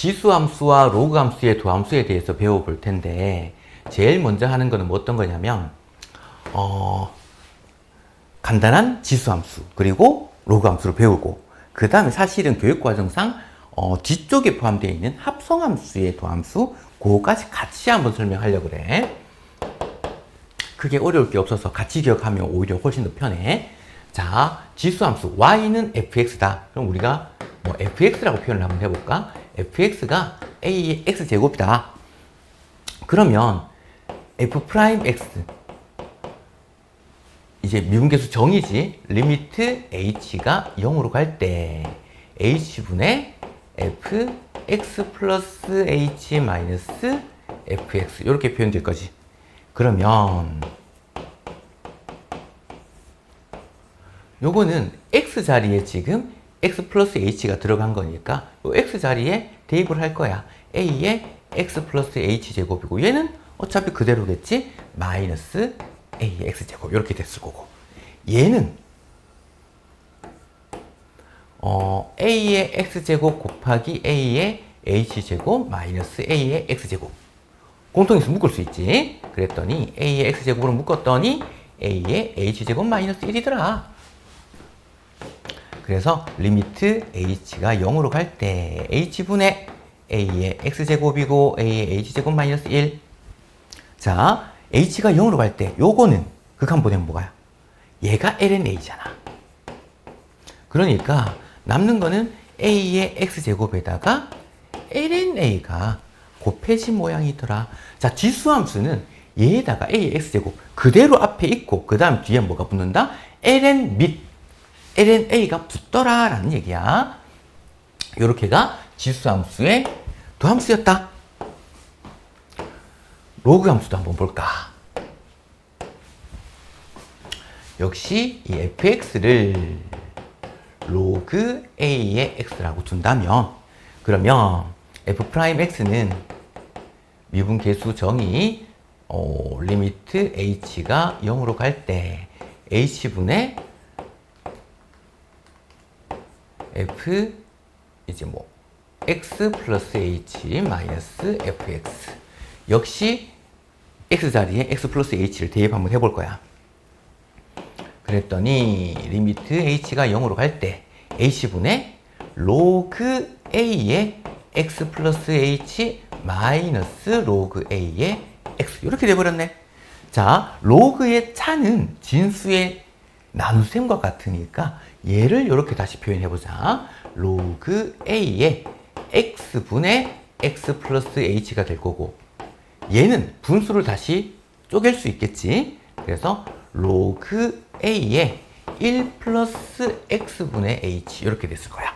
지수함수와 로그함수의 도함수에 대해서 배워볼 텐데 제일 먼저 하는 거는 뭐 어떤 거냐면 간단한 지수함수 그리고 로그함수를 배우고 그 다음에 사실은 교육과정상 뒤쪽에 포함되어 있는 합성함수의 도함수 그거까지 같이 한번 설명하려고 그래. 그게 어려울 게 없어서 같이 기억하면 오히려 훨씬 더 편해. 자, 지수함수 y는 fx다. 그럼 우리가 뭐 fx라고 표현을 한번 해볼까? fx가 a의 x제곱이다. 그러면 f'x 이제 미분계수 정의지. 리미트 h가 0으로 갈 때 h분의 fx 플러스 h 마이너스 fx 이렇게 표현될 거지. 그러면 요거는 x 자리에 지금 x 플러스 h가 들어간 거니까 요 x 자리에 대입을 할 거야. a의 x 플러스 h 제곱이고 얘는 어차피 그대로겠지. 마이너스 a의 x 제곱 이렇게 됐을 거고 얘는 a의 x 제곱 곱하기 a의 h 제곱 마이너스 a의 x 제곱 공통에서 묶을 수 있지. 그랬더니 a의 x 제곱으로 묶었더니 a의 h 제곱 마이너스 1이더라. 그래서 리미트 h가 0으로 갈 때 h분의 a의 x제곱이고 a의 h제곱 마이너스 1. 자, h가 0으로 갈 때 요거는 극한 보내면 뭐가요? 얘가 lna잖아. 그러니까 남는 거는 a의 x제곱에다가 lna가 곱해진 모양이더라. 자, 지수함수는 얘에다가 a의 x제곱 그대로 앞에 있고 그 다음 뒤에 뭐가 붙는다? ln 및 lna가 붙더라 라는 얘기야. 요렇게가 지수함수의 도함수였다. 로그함수도 한번 볼까? 역시 이 fx를 로그 a의 x라고 둔다면 그러면 f'x는 미분계수 정의 리미트 h가 0으로 갈 때 h분의 f 이제 뭐 x 플러스 h 마이너스 fx 역시 x 자리에 x 플러스 h를 대입 한번 해볼 거야. 그랬더니 리미트 h가 0으로 갈 때 h분의 로그 a의 x 플러스 h 마이너스 로그 a의 x 이렇게 돼버렸네. 자, 로그의 차는 진수의 나눗셈과 같으니까 얘를 이렇게 다시 표현해보자. 로그 a의 x분의 x 플러스 h가 될 거고 얘는 분수를 다시 쪼갤 수 있겠지. 그래서 로그 a의 1 플러스 x분의 h 이렇게 됐을 거야.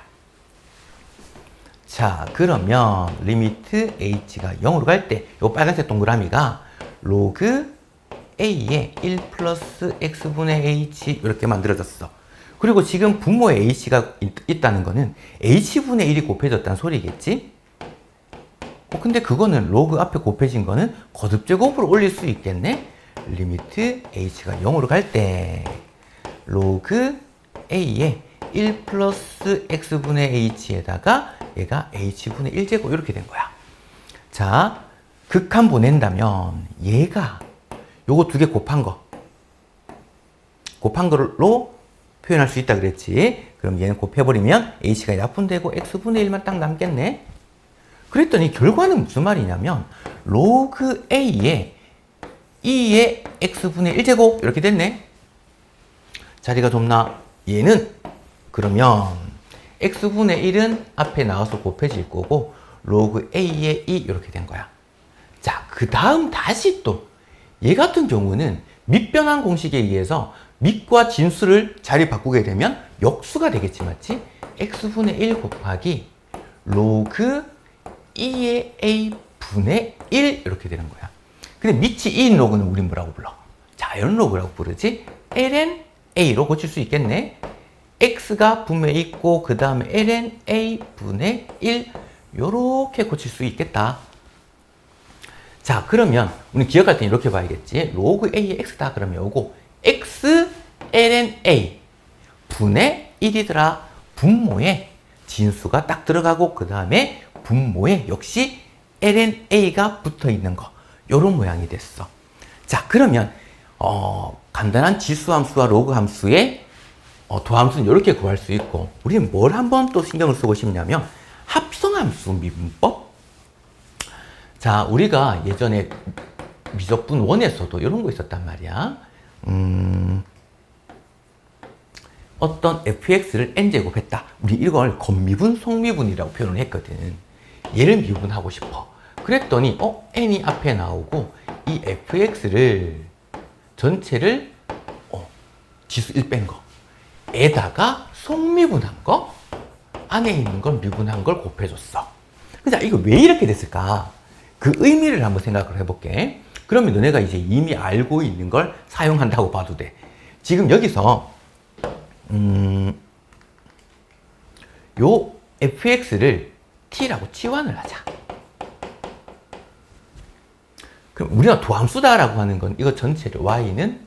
자, 그러면 리미트 h가 0으로 갈 때 요 빨간색 동그라미가 로그 a의 1 플러스 x분의 h 이렇게 만들어졌어. 그리고 지금 분모에 h가 있다는 거는 h분의 1이 곱해졌다는 소리겠지? 근데 그거는 로그 앞에 곱해진 거는 거듭제곱으로 올릴 수 있겠네? 리미트 h가 0으로 갈 때 로그 a의 1 플러스 x분의 h에다가 얘가 h분의 1제곱 이렇게 된 거야. 자, 극한 보낸다면 얘가 요거 두 개 곱한 거로 표현할 수 있다 그랬지. 그럼 얘는 곱해버리면 h가 약분되고 x분의 1만 딱 남겠네. 그랬더니 결과는 무슨 말이냐면 로그 a의 2의 x분의 1제곱 이렇게 됐네. 자리가 좁나? 얘는 그러면 x분의 1은 앞에 나와서 곱해질 거고 로그 a의 2 이렇게 된 거야. 자, 그 다음 다시 또 얘 같은 경우는 밑변환 공식에 의해서 밑과 진수를 자리 바꾸게 되면 역수가 되겠지, 맞지? x분의 1 곱하기 로그 2의 a분의 1 이렇게 되는 거야. 근데 밑이 2인 로그는 우린 뭐라고 불러? 자연 로그라고 부르지? ln a로 고칠 수 있겠네. x가 분모에 있고 그 다음에 ln a분의 1 요렇게 고칠 수 있겠다. 자, 그러면 우리 기억할 때 이렇게 봐야겠지. 로그 a의 x다 그러면 요거 x ln a 분의 1이더라. 분모에 진수가 딱 들어가고 그 다음에 분모에 역시 lna가 붙어 있는 거. 요런 모양이 됐어. 자, 그러면 간단한 지수함수와 로그함수의 도함수는 이렇게 구할 수 있고, 우리는 뭘 한번 또 신경을 쓰고 싶냐면 합성함수 미분법. 자, 우리가 예전에 미적분 1에서도 이런 거 있었단 말이야. 어떤 fx를 n제곱했다. 우리 이걸 겉미분, 속미분이라고 표현을 했거든. 얘를 미분하고 싶어. 그랬더니 n이 앞에 나오고 이 fx를 전체를 지수 1 뺀 거 에다가 속미분한 거 안에 있는 걸 미분한 걸 곱해줬어. 자, 이거 왜 이렇게 됐을까? 그 의미를 한번 생각을 해볼게. 그러면 너네가 이제 이미 알고 있는 걸 사용한다고 봐도 돼. 지금 여기서 요 fx를 t라고 치환을 하자. 그럼 우리가 도함수다라고 하는 건 이거 전체를 y는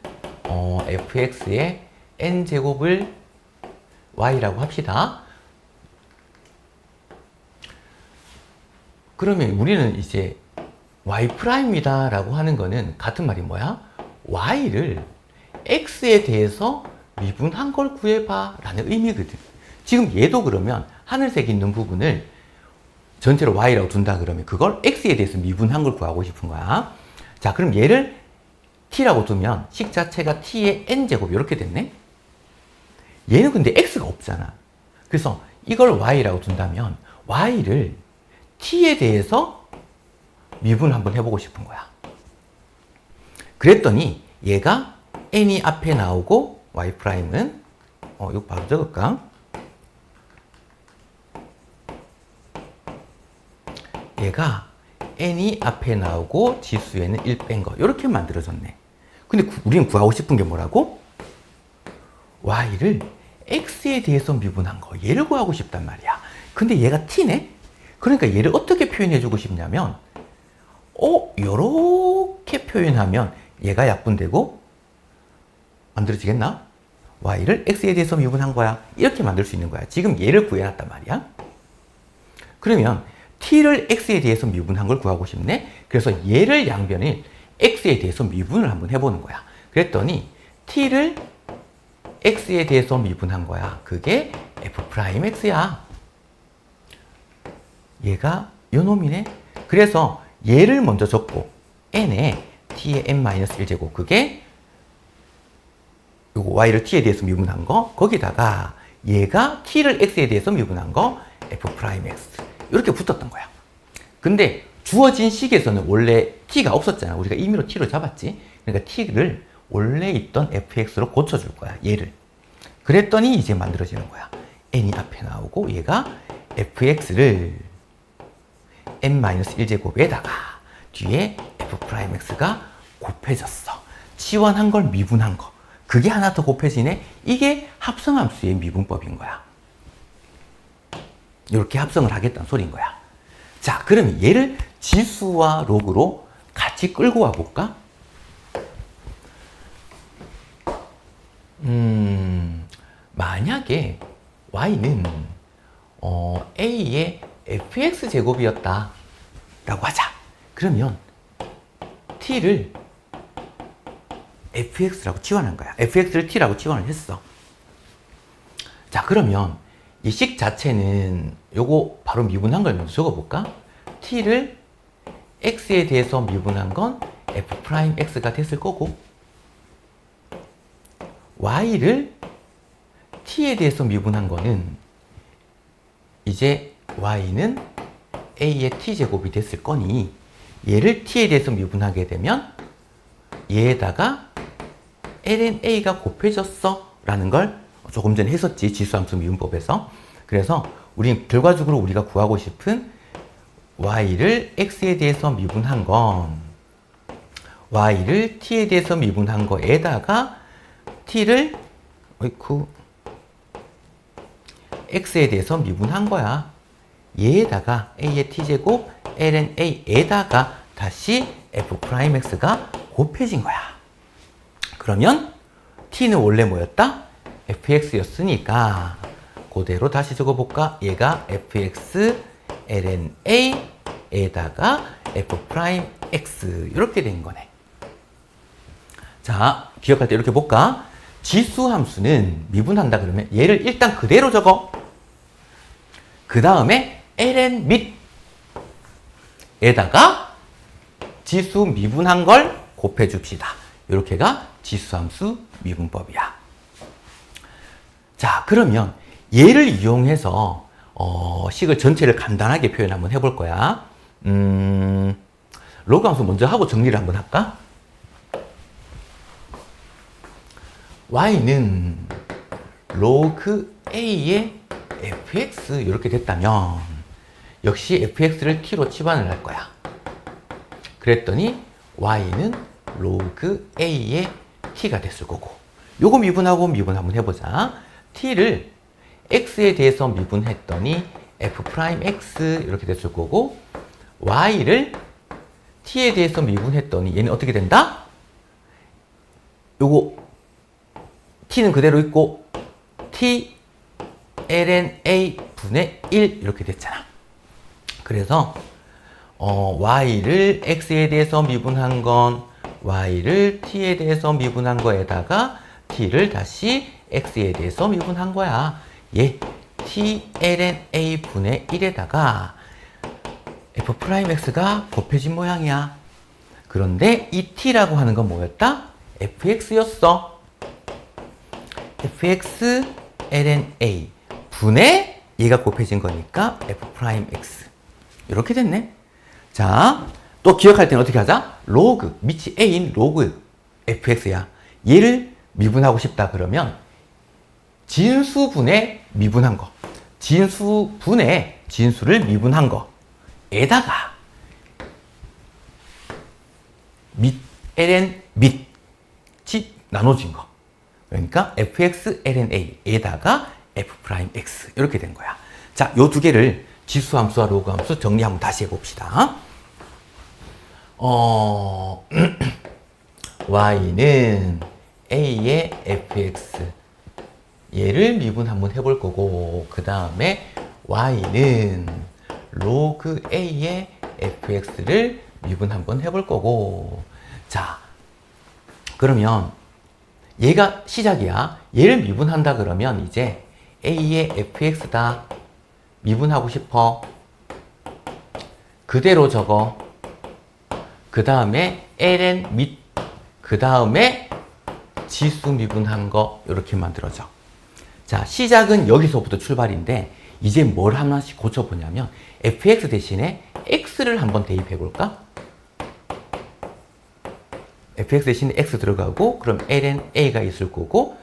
fx의 n제곱을 y라고 합시다. 그러면 우리는 이제 y'이다 라고 하는 거는 같은 말이 뭐야? y를 x에 대해서 미분한 걸 구해봐 라는 의미거든. 지금 얘도 그러면 하늘색 있는 부분을 전체로 y라고 둔다 그러면 그걸 x에 대해서 미분한 걸 구하고 싶은 거야. 자, 그럼 얘를 t라고 두면 식 자체가 t의 n제곱 이렇게 됐네? 얘는 근데 x가 없잖아. 그래서 이걸 y라고 둔다면 y를 t에 대해서 미분 한번 해보고 싶은 거야. 그랬더니 얘가 n이 앞에 나오고 y'은 이거 바로 적을까? 얘가 n이 앞에 나오고 지수에는 1 뺀 거 이렇게 만들어졌네. 근데 우리는 구하고 싶은 게 뭐라고? y를 x에 대해서 미분한 거 얘를 구하고 싶단 말이야. 근데 얘가 t네? 그러니까 얘를 어떻게 표현해주고 싶냐면 요렇게 표현하면 얘가 약분되고 만들어지겠나? y를 x에 대해서 미분한 거야. 이렇게 만들 수 있는 거야. 지금 얘를 구해놨단 말이야. 그러면 t를 x에 대해서 미분한 걸 구하고 싶네? 그래서 얘를 양변을 x에 대해서 미분을 한번 해보는 거야. 그랬더니 t를 x에 대해서 미분한 거야. 그게 f'x야. 얘가 요 놈이네. 그래서 얘를 먼저 적고 n에 t의 n-1제곱 그게 요거 y를 t에 대해서 미분한 거 거기다가 얘가 t를 x에 대해서 미분한 거 f'x 이렇게 붙었던 거야. 근데 주어진 식에서는 원래 t가 없었잖아. 우리가 임의로 t로 잡았지. 그러니까 t를 원래 있던 fx로 고쳐줄 거야. 얘를. 그랬더니 이제 만들어지는 거야. n이 앞에 나오고 얘가 fx를 n-1제곱에다가 뒤에 f'x가 곱해졌어. 치환한 걸 미분한 거. 그게 하나 더 곱해지네. 이게 합성함수의 미분법인 거야. 이렇게 합성을 하겠다는 소리인 거야. 자, 그러면 얘를 지수와 로그로 같이 끌고 와볼까? 만약에 y는 a의 fx 제곱이었다 라고 하자. 그러면 t를 fx라고 치환한 거야. fx를 t라고 치환을 했어. 자, 그러면 이 식 자체는 요거 바로 미분한 걸 먼저 적어볼까? t를 x에 대해서 미분한 건 f'x가 됐을 거고 y를 t에 대해서 미분한 거는 이제 y는 a의 t제곱이 됐을 거니 얘를 t에 대해서 미분하게 되면 얘에다가 lna가 곱해졌어 라는 걸 조금 전에 했었지. 지수함수 미분법에서. 그래서 우린 결과적으로 우리가 구하고 싶은 y를 x에 대해서 미분한 건 y를 t에 대해서 미분한 거에다가 t를 x에 대해서 미분한 거야. 얘에다가 a의 t제곱 lna에다가 다시 f'x가 곱해진 거야. 그러면 t는 원래 뭐였다? fx였으니까 그대로 다시 적어볼까? 얘가 fx ln a에다가 f 프라임 x 이렇게 된 거네. 자, 기억할 때 이렇게 볼까? 지수 함수는 미분한다 그러면 얘를 일단 그대로 적어. 그 다음에 ln 밑에다가 지수 미분한 걸 곱해 줍시다. 이렇게가 지수 함수 미분법이야. 자, 그러면 얘를 이용해서 식을 전체를 간단하게 표현 한번 해볼 거야. 로그 함수 먼저 하고 정리를 한번 할까? y는 로그 a의 fx 이렇게 됐다면 역시 fx를 t로 치환을 할 거야. 그랬더니 y는 로그 a의 t가 됐을 거고, 요거 미분하고 미분 한번 해보자. t를 x에 대해서 미분했더니 f 프라임 x 이렇게 됐을 거고, y를 t에 대해서 미분했더니 얘는 어떻게 된다? 요거 t는 그대로 있고 t ln a 분의 1 이렇게 됐잖아. 그래서 y를 x에 대해서 미분한 건 y를 t에 대해서 미분한 거에다가 t를 다시 x에 대해서 미분한 거야. 얘 t ln a 분의 1에다가 f 프라임 x가 곱해진 모양이야. 그런데 이 t라고 하는 건 뭐였다? fx였어. fx ln a 분의 얘가 곱해진 거니까 f 프라임 x 이렇게 됐네. 자, 또 기억할 때는 어떻게 하자? 로그 밑이 a인 로그 fx야. 얘를 미분하고 싶다 그러면 진수분의 미분한 거, 진수분의 진수를 미분한 거에다가 ln 밑이 나눠진 거, 그러니까 fx ln a에다가 f 프라임 x 이렇게 된 거야. 자, 요 두 개를 지수 함수와 로그 함수 정리 한번 다시 해봅시다. y는 a의 fx 얘를 미분 한번 해볼 거고, 그 다음에 y는 로그 a의 fx를 미분 한번 해볼 거고. 자, 그러면 얘가 시작이야. 얘를 미분한다 그러면 이제 a의 fx다. 미분하고 싶어. 그대로 적어. 그 다음에 ln 밑, 그 다음에 지수 미분한 거 이렇게 만들어져. 자, 시작은 여기서부터 출발인데 이제 뭘 하나씩 고쳐보냐면 fx 대신에 x를 한번 대입해 볼까? fx 대신에 x 들어가고, 그럼 ln a가 있을 거고,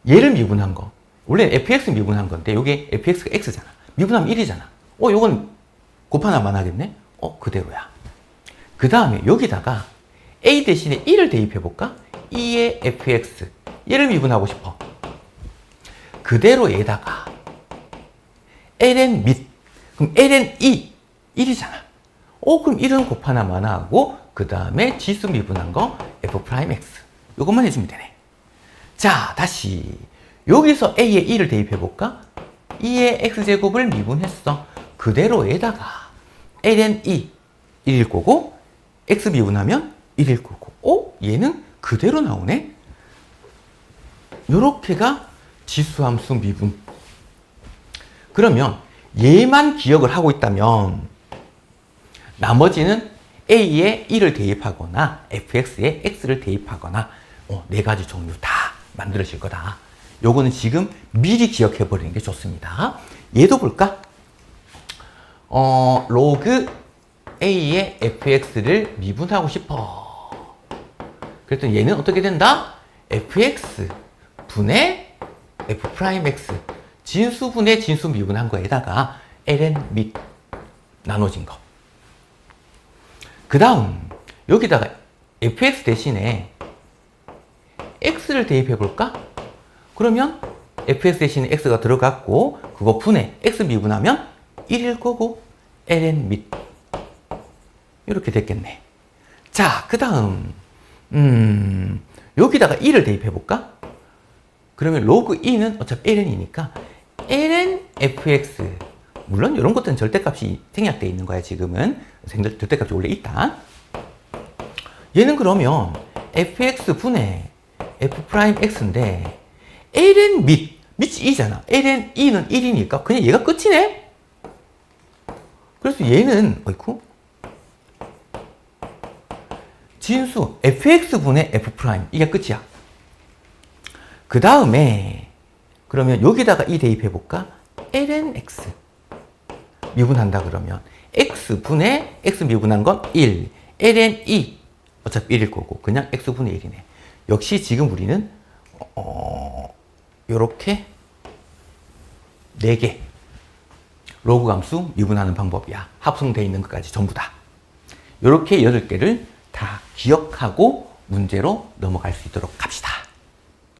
얘를 미분한 거, 원래 fx 미분한 건데 여기 fx가 x잖아. 미분하면 1이잖아. 요건 곱하나만 하겠네? 그대로야. 그 다음에 여기다가 a 대신에 1을 대입해 볼까? 2의 fx 얘를 미분하고 싶어. 그대로 얘다가 ln 밑, 그럼 ln 1이잖아. 그럼 1은 곱하나만 하고, 그 다음에 지수 미분한 거 f 프라임 x 요것만 해주면 되네. 자, 다시 여기서 a에 1을 대입해 볼까? 2의 x제곱을 미분했어. 그대로 얘다가 ln 1일 거고, x 미분하면 1일 거고, 얘는 그대로 나오네? 요렇게가 지수함수 미분. 그러면 얘만 기억을 하고 있다면 나머지는 a에 1을 대입하거나 fx에 x를 대입하거나 네 가지 종류 다 만들어질 거다. 요거는 지금 미리 기억해 버리는 게 좋습니다. 얘도 볼까? 로그 a의 fx를 미분하고 싶어. 그랬더니 얘는 어떻게 된다? fx 분의 f 프라임 x 진수분의 진수 미분한 거에다가 ln 밑 나눠진 거. 그 다음 여기다가 fx 대신에 x를 대입해 볼까? 그러면 fx 대신에 x가 들어갔고, 그거 분해 x 미분하면 1일 거고, ln 밑 이렇게 됐겠네. 자, 그 다음 여기다가 1을 대입해 볼까? 그러면 로그 2는 어차피 ln이니까 ln fx 물론 이런 것들은 절대값이 생략되어 있는 거야. 지금은 절대값이 원래 있다. 얘는 그러면 fx 분의 f'x인데 ln 밑이 2잖아. ln 2는 1이니까 그냥 얘가 끝이네. 그래서 얘는 어이쿠 진수 fx 분의 f' 이게 끝이야. 그 다음에 그러면 여기다가 이 대입해 볼까? ln x 미분한다 그러면 x 분의 x 미분한 건 1, ln 2 어차피 1일 거고 그냥 x 분의 1이네. 역시 지금 우리는 요렇게 4개 로그 함수 미분하는 방법이야. 합성되어 있는 것까지 전부 다. 요렇게 8개를 다 기억하고 문제로 넘어갈 수 있도록 합시다.